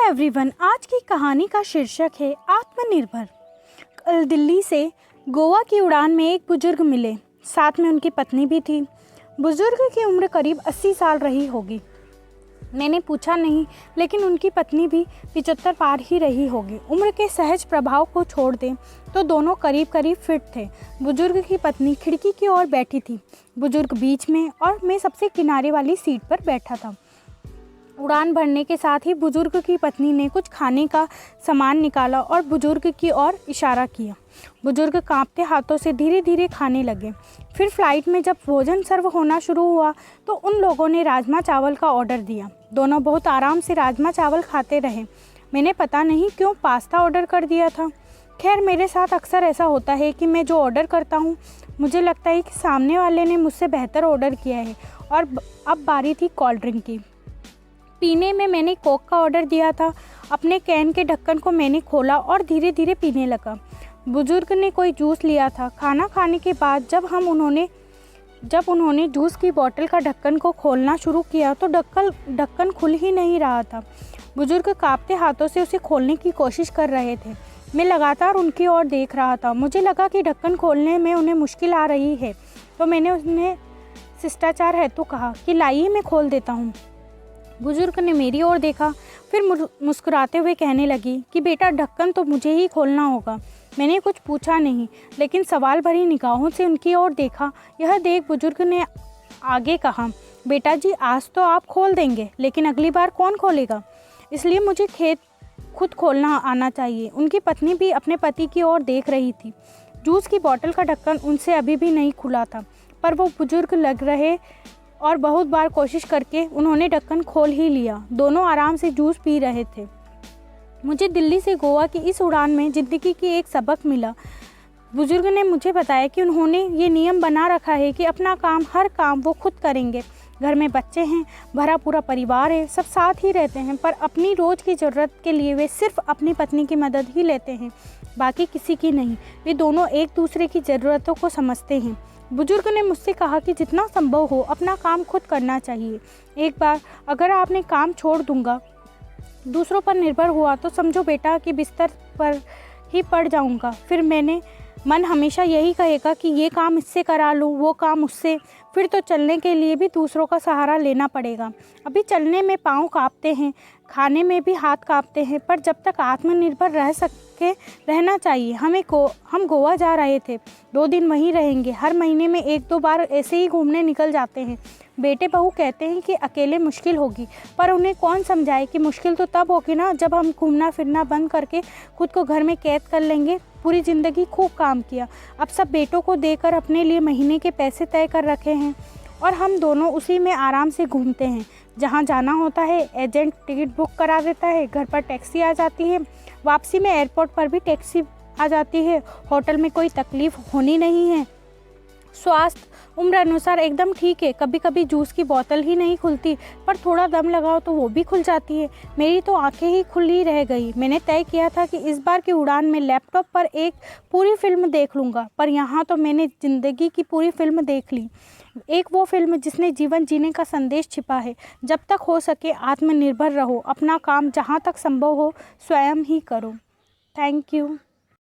Everyone, आज की कहानी का शीर्षक है आत्मनिर्भर। कल दिल्ली से गोवा की उड़ान में एक बुजुर्ग मिले, साथ में उनकी पत्नी भी थी। बुजुर्ग की उम्र करीब 80 साल रही होगी। मैंने पूछा नहीं, लेकिन उनकी पत्नी भी 75 पार ही रही होगी। उम्र के सहज प्रभाव को छोड़ दें तो दोनों करीब करीब फिट थे। बुजुर्ग की पत्नी खिड़की की ओर बैठी थी, बुजुर्ग बीच में और मैं सबसे किनारे वाली सीट पर बैठा था। उड़ान भरने के साथ ही बुजुर्ग की पत्नी ने कुछ खाने का सामान निकाला और बुजुर्ग की ओर इशारा किया। बुजुर्ग कांपते हाथों से धीरे धीरे खाने लगे। फिर फ्लाइट में जब भोजन सर्व होना शुरू हुआ तो उन लोगों ने राजमा चावल का ऑर्डर दिया। दोनों बहुत आराम से राजमा चावल खाते रहे। मैंने पता नहीं क्यों पास्ता ऑर्डर कर दिया था। खैर, मेरे साथ अक्सर ऐसा होता है कि मैं जो ऑर्डर करता हूँ मुझे लगता है कि सामने वाले ने मुझसे बेहतर ऑर्डर किया है। और अब बारी थी कोल्ड ड्रिंक की। पीने में मैंने कोक का ऑर्डर दिया था। अपने कैन के ढक्कन को मैंने खोला और धीरे धीरे पीने लगा। बुजुर्ग ने कोई जूस लिया था। खाना खाने के बाद जब उन्होंने जूस की बोतल का ढक्कन को खोलना शुरू किया तो ढक्कन खुल ही नहीं रहा था। बुजुर्ग कांपते हाथों से उसे खोलने की कोशिश कर रहे थे। मैं लगातार उनकी ओर देख रहा था। मुझे लगा कि ढक्कन खोलने में उन्हें मुश्किल आ रही है, तो मैंने उन्हें शिष्टाचार हेतु कहा कि लाइए मैं खोल देता हूँ। बुजुर्ग ने मेरी ओर देखा, फिर मुस्कुराते हुए कहने लगी कि बेटा, ढक्कन तो मुझे ही खोलना होगा। मैंने कुछ पूछा नहीं, लेकिन सवाल भरी निगाहों से उनकी ओर देखा। यह देख बुजुर्ग ने आगे कहा, बेटा जी, आज तो आप खोल देंगे, लेकिन अगली बार कौन खोलेगा? इसलिए मुझे खुद खोलना आना चाहिए। उनकी पत्नी भी अपने पति की ओर देख रही थी। जूस की बोतल का ढक्कन उनसे अभी भी नहीं खुला था, पर वो बुजुर्ग लग रहे और बहुत बार कोशिश करके उन्होंने ढक्कन खोल ही लिया। दोनों आराम से जूस पी रहे थे। मुझे दिल्ली से गोवा की इस उड़ान में ज़िंदगी की एक सबक मिला। बुजुर्ग ने मुझे बताया कि उन्होंने ये नियम बना रखा है कि अपना काम, हर काम वो खुद करेंगे। घर में बच्चे हैं, भरा पूरा परिवार है, सब साथ ही रहते हैं, पर अपनी रोज़ की ज़रूरत के लिए वे सिर्फ अपनी पत्नी की मदद ही लेते हैं, बाकी किसी की नहीं। वे दोनों एक दूसरे की ज़रूरतों को समझते हैं। बुजुर्ग ने मुझसे कहा कि जितना संभव हो अपना काम खुद करना चाहिए। एक बार अगर आपने काम छोड़ दूंगा, दूसरों पर निर्भर हुआ, तो समझो बेटा कि बिस्तर पर ही पड़ जाऊंगा। फिर मन हमेशा यही कहेगा कि ये काम इससे करा लूँ, वो काम उससे। फिर तो चलने के लिए भी दूसरों का सहारा लेना पड़ेगा। अभी चलने में पाँव कांपते हैं, खाने में भी हाथ कांपते हैं, पर जब तक आत्मनिर्भर रहना चाहिए। हम गोवा जा रहे थे, 2 दिन वहीं रहेंगे। हर महीने में 1-2 बार ऐसे ही घूमने निकल जाते हैं। बेटे बहू कहते हैं कि अकेले मुश्किल होगी, पर उन्हें कौन समझाए कि मुश्किल तो तब होगी ना जब हम घूमना फिरना बंद करके खुद को घर में कैद कर लेंगे। पूरी ज़िंदगी खूब काम किया, अब सब बेटों को देकर अपने लिए महीने के पैसे तय कर रखे हैं और हम दोनों उसी में आराम से घूमते हैं। जहाँ जाना होता है एजेंट टिकट बुक करा देता है, घर पर टैक्सी आ जाती है, वापसी में एयरपोर्ट पर भी टैक्सी आ जाती है। होटल में कोई तकलीफ़ होनी नहीं है। स्वास्थ्य उम्र अनुसार एकदम ठीक है। कभी कभी जूस की बोतल ही नहीं खुलती, पर थोड़ा दम लगाओ तो वो भी खुल जाती है। मेरी तो आंखें ही खुली रह गई। मैंने तय किया था कि इस बार की उड़ान में लैपटॉप पर एक पूरी फिल्म देख लूँगा, पर यहाँ तो मैंने ज़िंदगी की पूरी फिल्म देख ली। एक वो फिल्म जिसने जीवन जीने का संदेश छिपा है। जब तक हो सके आत्मनिर्भर रहो, अपना काम जहाँ तक संभव हो स्वयं ही करो। Thank you.